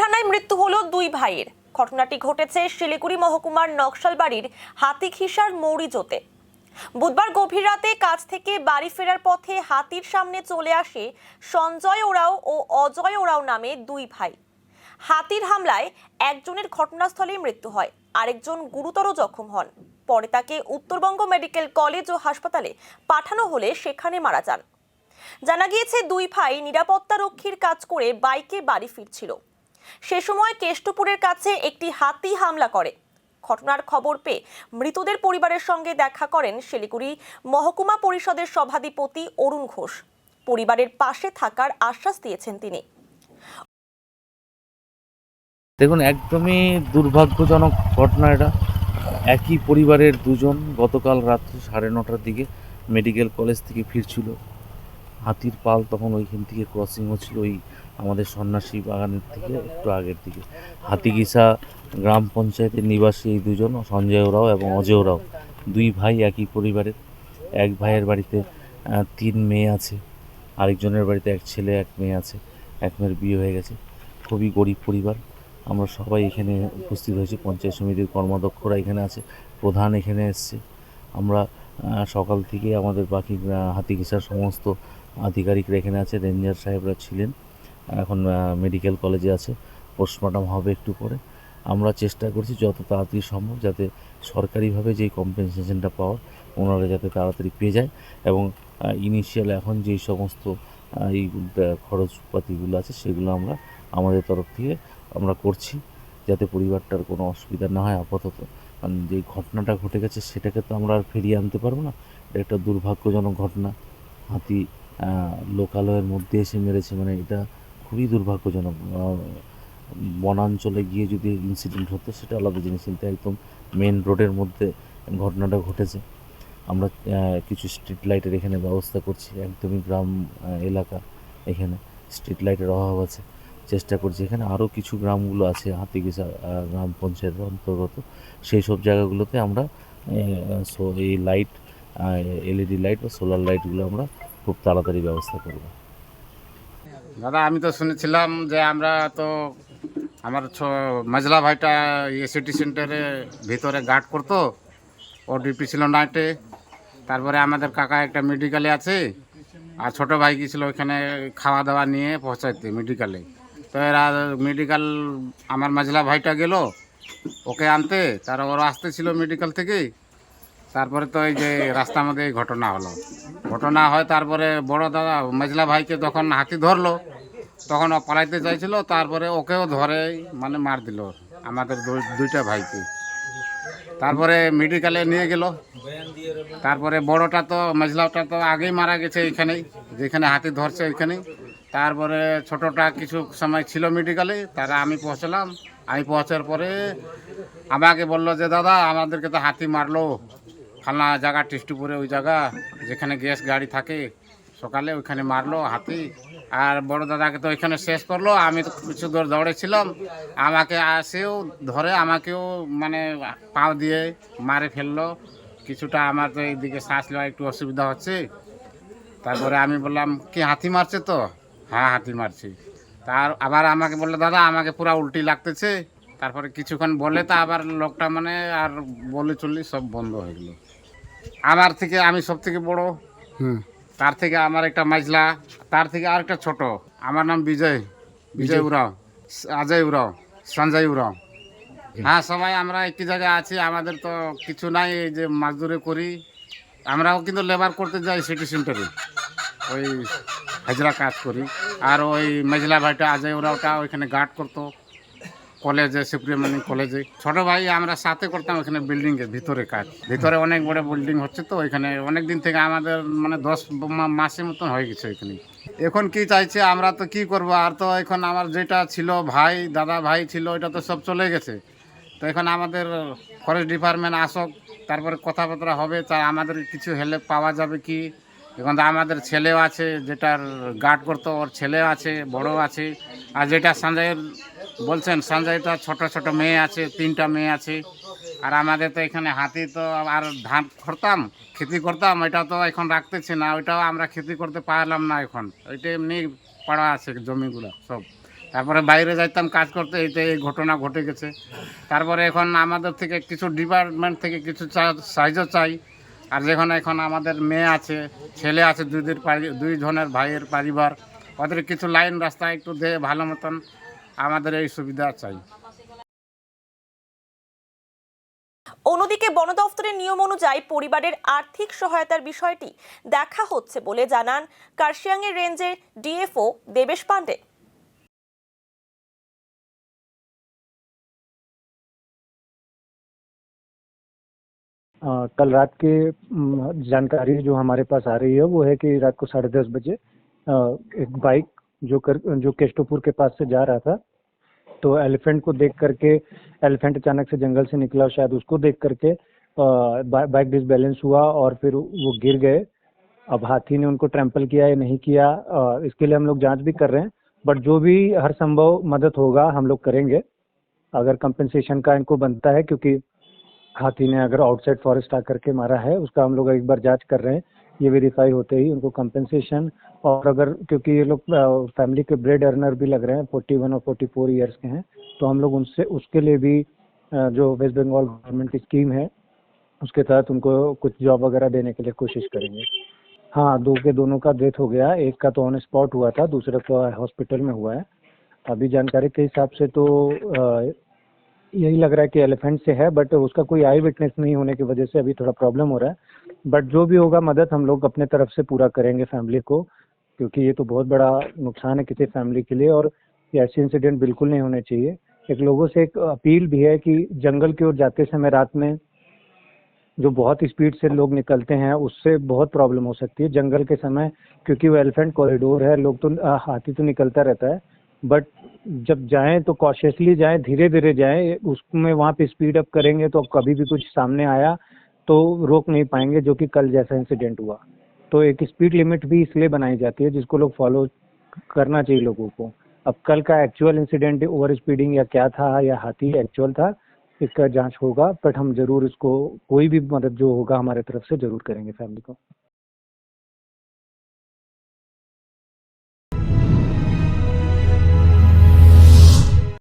হানায় মৃত্যু হলো দুই ভাইয়ের। ঘটনাটি ঘটেছে শিলিগুড়ি মহকুমার নকশালবাড়ির হাতিখিসার মৌরিজোতে। বুধবার গভীর রাতে কাজ থেকে বাড়ি ফেরার পথে হাতির সামনে চলে আসে সঞ্জয় ওরাও ও অজয় ওরাও নামে দুই ভাই। হাতির হামলায় একজনের ঘটনাস্থলেই মৃত্যু হয়, আরেকজন গুরুতর জখম হন। পরে তাকে উত্তরবঙ্গ মেডিকেল কলেজ ও হাসপাতালে পাঠানো হলে সেখানে মারা যান। জানা গিয়েছে দুই ভাই নিরাপত্তা রক্ষীর কাজ করে বাইকে বাড়ি ফিরছিল। সে সময় কেষ্টপুরের কাছে একটি হাতি হামলা করে। ঘটনার খবর পেয়ে মৃতদের পরিবারের সঙ্গে দেখা করেন শিলিগুড়ি মহকুমা পরিষদের সভাধিপতি অরুণ ঘোষ। পরিবারের পাশে থাকার আশ্বাস দিয়েছেন তিনি। দেখুন, একদমই দুর্ভাগ্যজনক ঘটনা এটা। একই পরিবারের দুজন গতকাল রাত্রি 9:30টার দিকে মেডিকেল কলেজ থেকে ফিরছিল। হাতির পাল তখন ওইখান থেকে ক্রসিং হচ্ছিল, ওই আমাদের সন্ন্যাসী বাগানের থেকে একটু আগের দিকে। হাতিগিসা গ্রাম পঞ্চায়েতের নিবাসী এই দুজন, সঞ্জয় ওরাও এবং অজয় ওরাও, দুই ভাই একই পরিবারের। এক ভাইয়ের বাড়িতে 3 মেয়ে আছে, আরেকজনের বাড়িতে এক ছেলে এক মেয়ে আছে। এক মেয়ের বিয়ে হয়ে গেছে। খুবই গরিব পরিবার। আমরা সবাই এখানে উপস্থিত হয়েছি, পঞ্চায়েত সমিতির কর্মাধ্যক্ষরা এখানে আছে, প্রধান এখানে এসছে। আমরা সকাল থেকে আমাদের বাকি হাতিগিসার সমস্ত আধিকারিকরা এখানে আছে, রেঞ্জার সাহেবরা ছিলেন, এখন মেডিকেল কলেজে আছে, পোস্টমর্টম হবে একটু পরে। আমরা চেষ্টা করছি যত তাড়াতাড়ি সম্ভব যাতে সরকারিভাবে যেই কম্পেনসেশনটা পাওয়ার ওনারা যাতে তাড়াতাড়ি পেয়ে যায়, এবং ইনিশিয়াল এখন যেই সমস্ত এই খরচপাতিগুলো আছে সেগুলো আমরা আমাদের তরফ থেকে আমরা করছি যাতে পরিবারটার কোনো অসুবিধা না হয়। আপাতত কারণ যে ঘটনাটা ঘটে গেছে সেটাকে তো আমরা আর ফিরিয়ে আনতে পারবো না। এটা একটা দুর্ভাগ্যজনক ঘটনা। হাতি লোকালয়ের মধ্যে এসে মেরেছে, মানে এটা খুবই দুর্ভাগ্যজনক। বনাঞ্চলে গিয়ে যদি ইনসিডেন্ট হতো সেটা আলাদা জিনিস, কিন্তু একদম মেন রোডের মধ্যে ঘটনাটা ঘটেছে। আমরা কিছু স্ট্রিট লাইটের এখানে ব্যবস্থা করছি, একদমই গ্রাম এলাকা, এখানে স্ট্রিট লাইটের অভাব আছে। চেষ্টা করছি, এখানে আরও কিছু গ্রামগুলো আছে হাতিগিসা গ্রাম পঞ্চায়েতের অন্তর্গত, সেই সব জায়গাগুলোতে আমরা এই লাইট, এলইডি লাইট বা সোলার লাইটগুলো আমরা খুব তাড়াতাড়ি ব্যবস্থা করব। দাদা, আমি তো শুনেছিলাম যে আমরা তো আমার মাজলা ভাইটা সিটি সেন্টারে ভিতরে গার্ড করতো, ও ডিউটি ছিল নাইটে। তারপরে আমাদের কাকা একটা মেডিকেলে আছে, আর ছোটো ভাই গিয়েছিল ওইখানে খাওয়া দাওয়া নিয়ে পৌঁছাইতে মেডিকেলে। তো এরা মেডিকেল, আমার মাজলা ভাইটা গেল ওকে আনতে, তার ওরা আসতেছিল মেডিকেল থেকে। তারপরে তো এই যে রাস্তার মধ্যে এই ঘটনা হলো। ঘটনা হয় তারপরে বড় দাদা মাজলা ভাইকে যখন হাতি ধরলো তখন ও পালাইতে চাইছিল, তারপরে ওকেও ধরে মানে মার দিল আমাদের দুইটা ভাইকে। তারপরে মেডিকেলে নিয়ে গেল। তারপরে বড়টা তো মাজলাটা তো আগেই মারা গেছে এখানেই, যেখানে হাতি ধরছে ওইখানেই। তারপরে ছোটটা কিছু সময় ছিল মেডিকেলে, তারা আমি পৌঁছলাম। আমি পৌঁছার পরে আমাকে বললো যে দাদা আমাদেরকে তো হাতি মারলো ফালনা জায়গা টেস্টুপুরে, ওই জায়গা যেখানে গ্যাস গাড়ি থাকে, সকালে ওইখানে মারলো হাতি। আর বড় দাদাকে তো ওইখানে শেষ করলো। আমি তো কিছু দূর দৌড়েছিলাম, আমাকে আসেও ধরে আমাকেও মানে পাও দিয়ে মারে ফেললো কিছুটা। আমার তো এইদিকে শ্বাস নেওয়া একটু অসুবিধা হচ্ছে। তারপরে আমি বললাম কি হাতি মারছে? তো হ্যাঁ হাতি মারছি। তার আবার আমাকে বললো দাদা আমাকে পুরো উল্টি লাগতেছে। তারপরে কিছুক্ষণ বলে তা আবার লোকটা মানে আর বলে চললি সব বন্ধ হয়ে গেলো। আমার থেকে আমি সব থেকে বড়, তার থেকে আমার একটা মাইজলা, তার থেকে আরেকটা ছোট। আমার নাম বিজয় উরাও, অজয় উরাও, সঞ্জয় উরাও। হ্যাঁ, সবাই আমরা একটি জায়গায় আছি, আমাদের তো কিছু নাই, এই যে মাছদুরে করি। আমরাও কিন্তু লেবার করতে যাই সিটি সেন্টারে, ওই হাজরা কাজ করি। আর ওই মাইজলা ভাইটা অজয় উরাওটা ওইখানে গার্ড করতো কলেজে, সুপ্রিমনি কলেজে। ছোট ভাই আমরা সাথে করতাম ওখানে বিল্ডিংয়ের ভিতরে কাজ। ভিতরে অনেক বড় বিল্ডিং হচ্ছে, তো ওইখানে অনেক দিন থেকে আমাদের মানে 10 মাসের মতন হয়ে গেছে ওইখানে। এখন কি চাইছে, আমরা তো কি করব, আর তো এখন আমার যেটা ছিল ভাই, দাদা ভাই ছিল, ওইটা তো সব চলে গেছে। তো এখন আমাদের ফরেস্ট ডিপার্টমেন্ট আসক, তারপরে কথাবার্তা হবে, তা আমাদের কিছু হেল্প পাওয়া যাবে কি। এখন তো আমাদের ছেলেও আছে, যেটার গার্ড করতো ওর ছেলেও আছে, বড় আছে। আর যেটা সঞ্জয়ের বলছেন, সঞ্জয়টা ছোট ছোট মেয়ে আছে, 3টা মেয়ে আছে। আর আমাদের তো এখানে হাতি তো আর ধান করতাম, খেতি করতাম, ওইটা তো এখন রাখতেছি না, ওইটাও আমরা খেতি করতে পারলাম না এখন। ওইটা এমনি পড়া আছে জমিগুলো সব। তারপরে বাইরে যাইতাম কাজ করতে, এইটা এই ঘটনা ঘটে গেছে। তারপরে এখন আমাদের থেকে কিছু ডিপার্টমেন্ট থেকে কিছু সাহায্য চাই। আর যেখানে এখন আমাদের মেয়ে আছে, ছেলে আছে, দুই জনের ভাইয়ের পরিবার, ওদের কিছু লাইন রাস্তা একটু দিয়ে ভালো মতন আমাদের এই সুবিধা চাই। অন্যদিকে বন দফতরের নিয়ম অনুযায়ী পরিবারের আর্থিক সহায়তার বিষয়টি দেখা হচ্ছে বলে জানান কার্শিয়াংয়ের রেঞ্জের ডিএফও দেবেশ পান্ডে। कल रात के जानकारी जो हमारे पास आ रही है वो है कि रात को 10:30 बजे एक बाइक जो केष्टोपुर के पास से जा रहा था, तो एलिफेंट को देख करके, एलिफेंट अचानक से जंगल से निकला, शायद उसको देख करके बाइक डिसबैलेंस हुआ और फिर वो गिर गए। अब हाथी ने उनको ट्रैम्पल किया या नहीं किया, इसके लिए हम लोग जांच भी कर रहे हैं, बट जो भी हर संभव मदद होगा हम लोग करेंगे। अगर कंपनसेशन का इनको बनता है, क्योंकि हाथी ने अगर आउटसाइड फॉरेस्ट आकर के मारा है, उसका हम लोग एक बार जांच कर रहे हैं, ये वेरीफाई होते ही उनको कंपनसेशन। और अगर, क्योंकि ये लोग फैमिली के ब्रेड अर्नर भी लग रहे हैं, 41 और 44 ईयर्स के हैं, तो हम लोग उनसे उसके लिए भी जो वेस्ट बंगाल गवर्नमेंट की स्कीम है उसके तहत उनको कुछ जॉब वगैरह देने के लिए कोशिश करेंगे। हाँ, दोनों का डेथ हो गया, एक का तो ऑन स्पॉट हुआ था, दूसरा तो हॉस्पिटल में हुआ है। अभी जानकारी के हिसाब से तो यही लग रहा है कि एलिफेंट से है, बट उसका कोई आई विटनेस नहीं होने की वजह से अभी थोड़ा प्रॉब्लम हो रहा है। बट जो भी होगा मदद हम लोग अपने तरफ से पूरा करेंगे फैमिली को, क्योंकि ये तो बहुत बड़ा नुकसान है किसी फैमिली के लिए, और ये ऐसे इंसिडेंट बिल्कुल नहीं होने चाहिए। एक लोगों से एक अपील भी है कि जंगल की ओर जाते समय रात में जो बहुत स्पीड से लोग निकलते हैं उससे बहुत प्रॉब्लम हो सकती है जंगल के समय, क्योंकि वो एलिफेंट कॉरिडोर है। लोग तो हाथी तो निकलता रहता है, बट जब जाएं तो कॉशियसली जाएं, धीरे धीरे जाएं। उसमें वहाँ पे स्पीड अप करेंगे तो कभी भी कुछ सामने आया तो रोक नहीं पाएंगे, जो कि कल जैसा इंसिडेंट हुआ। तो एक स्पीड लिमिट भी इसलिए बनाई जाती है जिसको लोग फॉलो करना चाहिए लोगों को। अब कल का एक्चुअल इंसिडेंट ओवर स्पीडिंग या क्या था या हाथी एक्चुअल था, इसका जांच होगा, बट हम जरूर इसको कोई भी मदद जो होगा हमारे तरफ से जरूर करेंगे फैमिली को।